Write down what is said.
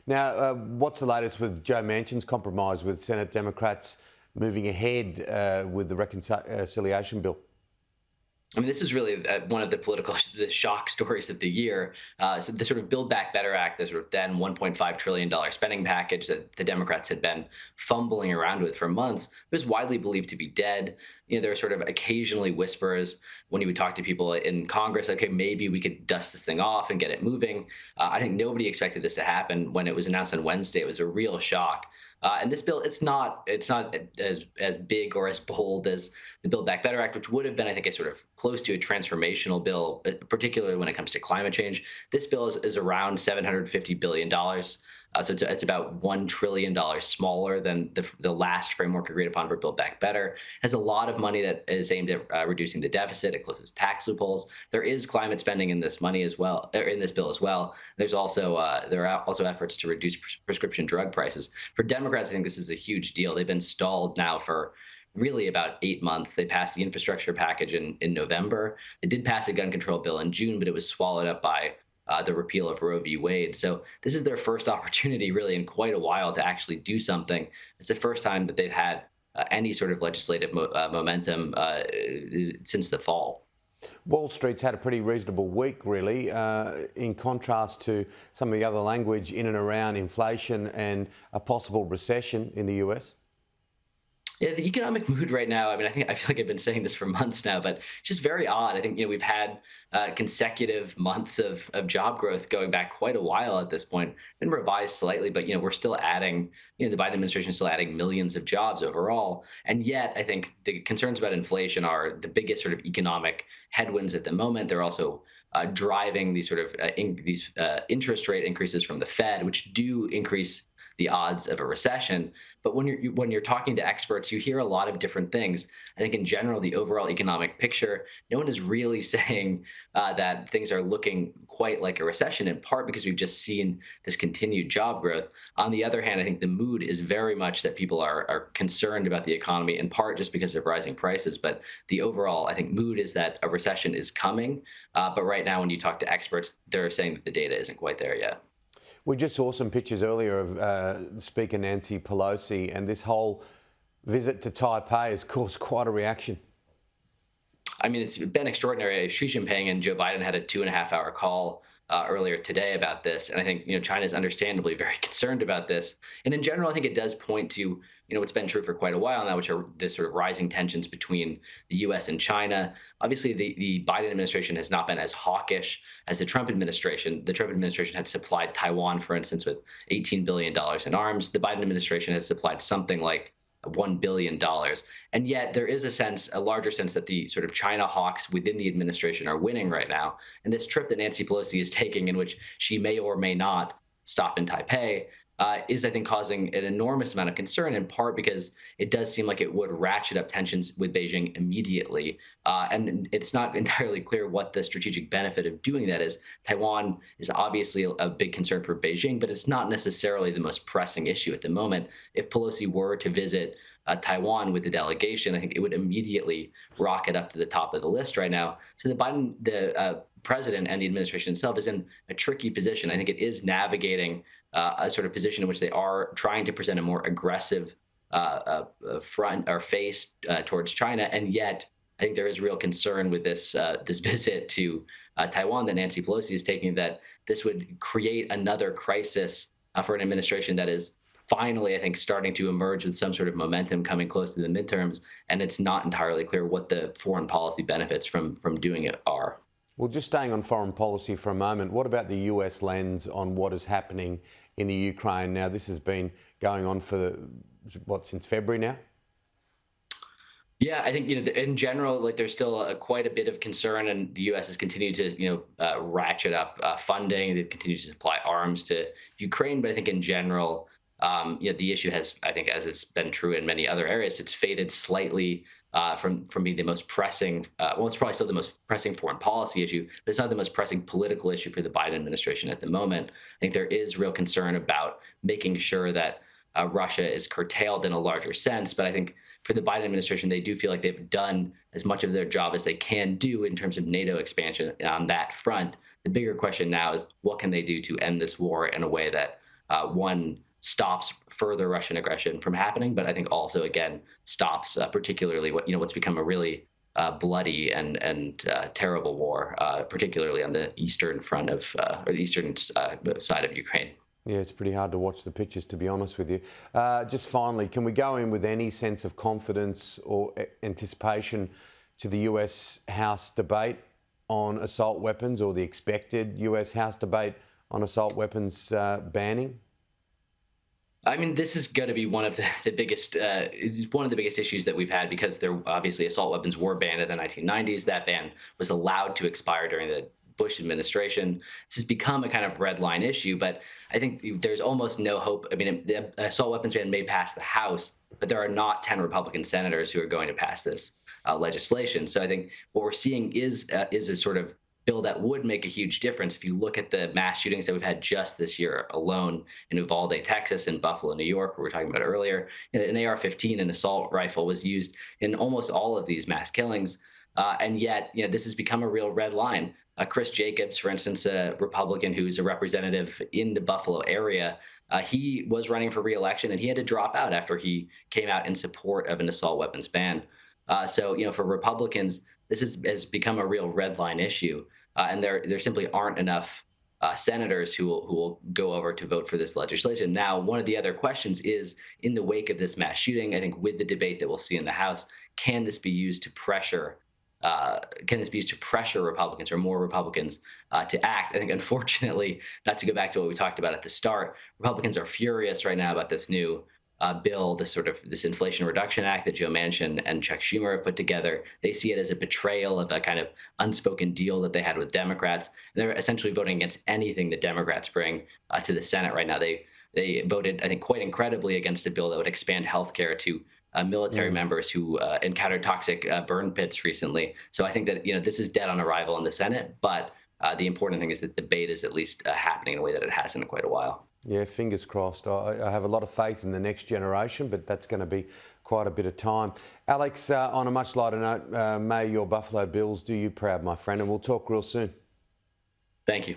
Now, what's the latest with Joe Manchin's compromise with Senate Democrats moving ahead with the reconciliation bill? I mean, this is really one of the political the shock stories of the year. So the sort of Build Back Better Act, the sort of then $1.5 trillion spending package that the Democrats had been fumbling around with for months, was widely believed to be dead. There were sort of occasionally whispers when you would talk to people in Congress, okay, maybe we could dust this thing off and get it moving. I think nobody expected this to happen. When it was announced on Wednesday, it was a real shock. And this bill, it's not as big or as bold as the Build Back Better Act, which would have been, I think, a sort of close to a transformational bill, particularly when it comes to climate change. This bill is around $750 billion. So it's about $1 trillion smaller than the last framework agreed upon for Build Back Better. It has a lot of money that is aimed at reducing the deficit. It closes tax loopholes. There is climate spending in this money as well, or in this bill as well. There are also efforts to reduce prescription drug prices. For Democrats, I think this is a huge deal. They've been stalled now for really about 8 months. They passed the infrastructure package in November. They did pass a gun control bill in June, but it was swallowed up by the repeal of Roe v. Wade. So this is their first opportunity, really, in quite a while to actually do something. It's the first time that they've had any sort of legislative momentum since the fall. Wall Street's had a pretty reasonable week, really, in contrast to some of the other language in and around inflation and a possible recession in the US. Yeah, the economic mood right now. I mean, I feel like I've been saying this for months now, but it's just very odd. I think we've had consecutive months of job growth going back quite a while at this point. Been revised slightly, but we're still adding. The Biden administration is still adding millions of jobs overall, and yet I think the concerns about inflation are the biggest sort of economic headwinds at the moment. They're also driving these sort of interest rate increases from the Fed, which do increase the odds of a recession. But when you're talking to experts, you hear a lot of different things. I think in general, the overall economic picture, no one is really saying that things are looking quite like a recession, in part because we've just seen this continued job growth. On the other hand, I think the mood is very much that people are concerned about the economy, in part just because of rising prices. But the overall, I think, mood is that a recession is coming. But right now, when you talk to experts, they're saying that the data isn't quite there yet. We just saw some pictures earlier of Speaker Nancy Pelosi, and this whole visit to Taipei has caused quite a reaction. I mean, it's been extraordinary. Xi Jinping and Joe Biden had a 2.5-hour call earlier today about this, and I think China is understandably very concerned about this. And in general, I think it does point to what's been true for quite a while now, which are this sort of rising tensions between the U.S. and China. Obviously, the Biden administration has not been as hawkish as the Trump administration. The Trump administration had supplied Taiwan, for instance, with $18 billion in arms. The Biden administration has supplied something like $1 billion. And yet there is a larger sense that the sort of China hawks within the administration are winning right now. And this trip that Nancy Pelosi is taking, in which she may or may not stop in Taipei, is, I think, causing an enormous amount of concern, in part because it does seem like it would ratchet up tensions with Beijing immediately. And it's not entirely clear what the strategic benefit of doing that is. Taiwan is obviously a big concern for Beijing, but it's not necessarily the most pressing issue at the moment. If Pelosi were to visit Taiwan with the delegation, I think it would immediately rocket up to the top of the list right now. So the president and the administration itself is in a tricky position. I think it is navigating a sort of position in which they are trying to present a more aggressive front or face towards China, and yet I think there is real concern with this visit to Taiwan that Nancy Pelosi is taking, that this would create another crisis for an administration that is finally, I think, starting to emerge with some sort of momentum coming close to the midterms, and it's not entirely clear what the foreign policy benefits from doing it are. Well, just staying on foreign policy for a moment, what about the US lens on what is happening in the Ukraine? Now, this has been going on for, since February now? Yeah, I think in general, like there's still quite a bit of concern, and the U.S. has continued to ratchet up funding. They've continued to supply arms to Ukraine, but I think in general, the issue has, I think, as it's been true in many other areas, it's faded slightly from being the most pressing. Well, it's probably still the most pressing foreign policy issue, but it's not the most pressing political issue for the Biden administration at the moment. I think there is real concern about making sure that Russia is curtailed in a larger sense. But I think for the Biden administration, they do feel like they've done as much of their job as they can do in terms of NATO expansion on that front. The bigger question now is what can they do to end this war in a way that one, stops further Russian aggression from happening, but I think also again stops particularly what's become a really bloody and terrible war, particularly on the eastern front of or the eastern side of Ukraine. Yeah, it's pretty hard to watch the pictures, to be honest with you. Just finally, can we go in with any sense of confidence or anticipation to the US House debate on assault weapons, or the expected US House debate on assault weapons banning? I mean, this is going to be one of the biggest, it's one of the biggest issues that we've had, because there obviously assault weapons were banned in the 1990s. That ban was allowed to expire during the Bush administration. This has become a kind of red line issue, but I think there's almost no hope. I mean, the assault weapons ban may pass the House, but there are not 10 Republican senators who are going to pass this legislation. So I think what we're seeing is a sort of bill that would make a huge difference. If you look at the mass shootings that we've had just this year alone in Uvalde, Texas, and Buffalo, New York, we were talking about earlier, an AR-15, an assault rifle, was used in almost all of these mass killings. And yet, this has become a real red line. Chris Jacobs, for instance, a Republican who's a representative in the Buffalo area, he was running for re-election, and he had to drop out after he came out in support of an assault weapons ban. So, for Republicans, this has become a real red line issue, and there simply aren't enough senators who will go over to vote for this legislation. Now, one of the other questions is, in the wake of this mass shooting, I think with the debate that we'll see in the House, can this be used to pressure? Can this be used to pressure Republicans or more Republicans to act? I think, unfortunately, not to go back to what we talked about at the start, Republicans are furious right now about this new bill, this Inflation Reduction Act that Joe Manchin and Chuck Schumer have put together. They see it as a betrayal of a kind of unspoken deal that they had with Democrats. And they're essentially voting against anything that Democrats bring to the Senate right now. They voted, I think, quite incredibly against a bill that would expand health care to military members who encountered toxic burn pits recently. So I think that this is dead on arrival in the Senate, but the important thing is that debate is at least happening in a way that it hasn't in quite a while. Yeah, fingers crossed. I have a lot of faith in the next generation, but that's going to be quite a bit of time. Alex, on a much lighter note, may your Buffalo Bills do you proud, my friend, and we'll talk real soon. Thank you.